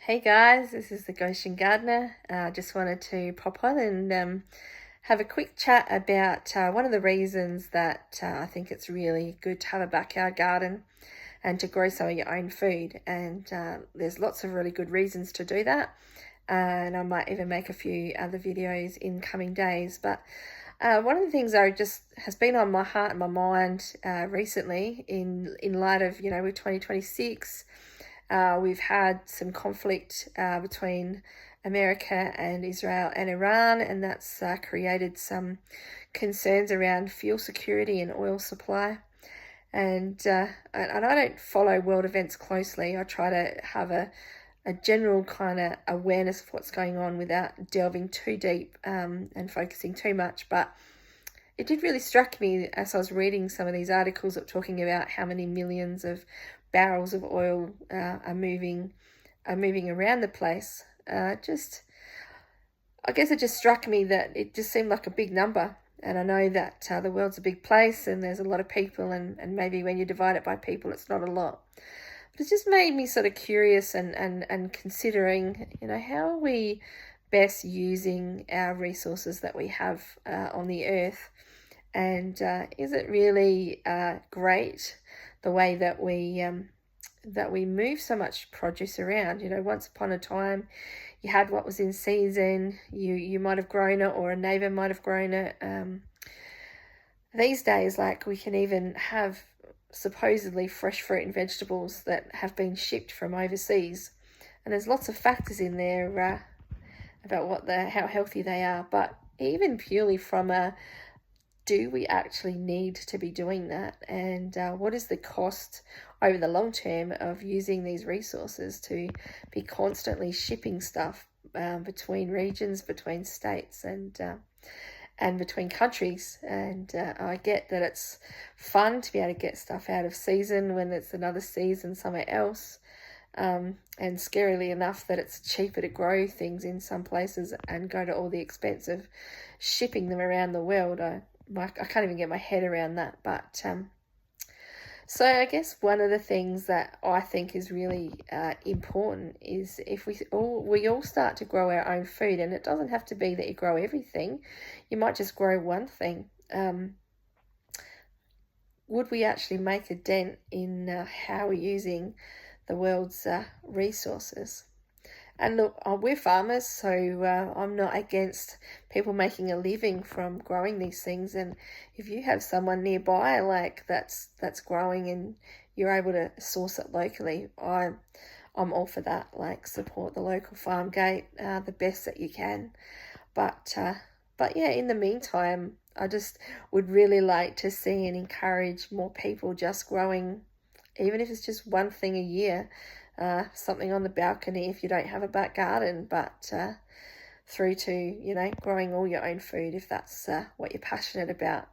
Hey guys, this is the Goshen Gardener. Just wanted to pop on and have a quick chat about one of the reasons that I think it's really good to have a backyard garden and to grow some of your own food. And there's lots of really good reasons to do that. And I might even make a few other videos in coming days. But one of the things that just has been on my heart and my mind recently in light of, with 2026, we've had some conflict between America and Israel and Iran, and that's created some concerns around fuel security and oil supply. And I don't follow world events closely. I try to have a general kind of awareness of what's going on without delving too deep and focusing too much. But it did really struck me as I was reading some of these articles that were talking about how many millions of barrels of oil are moving around the place. I guess it just struck me that it just seemed like a big number. And I know that the world's a big place and there's a lot of people, and maybe when you divide it by people, it's not a lot. But it just made me sort of curious and considering, how are we best using our resources that we have on the earth? And is it really great the way that we move so much produce around? Once upon a time, you had what was in season. You might have grown it, or a neighbour might have grown it. These days, like, we can even have supposedly fresh fruit and vegetables that have been shipped from overseas, and there's lots of factors in there about how healthy they are. But even purely from do we actually need to be doing that? And what is the cost over the long term of using these resources to be constantly shipping stuff between regions, between states, and between countries? And I get that it's fun to be able to get stuff out of season when it's another season somewhere else. And scarily enough that it's cheaper to grow things in some places and go to all the expense of shipping them around the world. I can't even get my head around that. But so I guess one of the things that I think is really important is if we all start to grow our own food. And it doesn't have to be that you grow everything. You might just grow one thing. Would we actually make a dent in how we're using the world's resources? And look, we're farmers, so I'm not against people making a living from growing these things. And if you have someone nearby like that's growing and you're able to source it locally, I'm all for that. Like, support the local farm gate the best that you can. But yeah, in the meantime, I just would really like to see and encourage more people just growing, even if it's just one thing a year. Something on the balcony if you don't have a back garden, but through to, growing all your own food if that's what you're passionate about.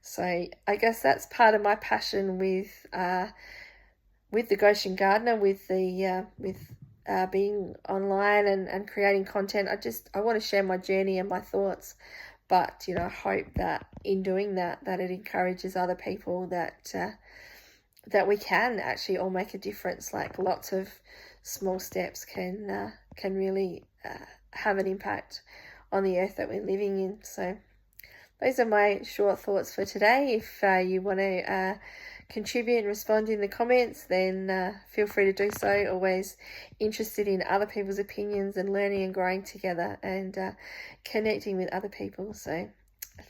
So I guess that's part of my passion with the Goshen Gardener, with being online and creating content. I want to share my journey and my thoughts, but I hope that in doing that it encourages other people that we can actually all make a difference. Like, lots of small steps can really have an impact on the earth that we're living in. So those are my short thoughts for today. If you want to contribute and respond in the comments, then feel free to do so. Always interested in other people's opinions and learning and growing together and connecting with other people. So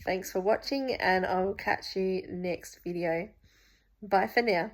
thanks for watching, and I will catch you next video. Bye for now.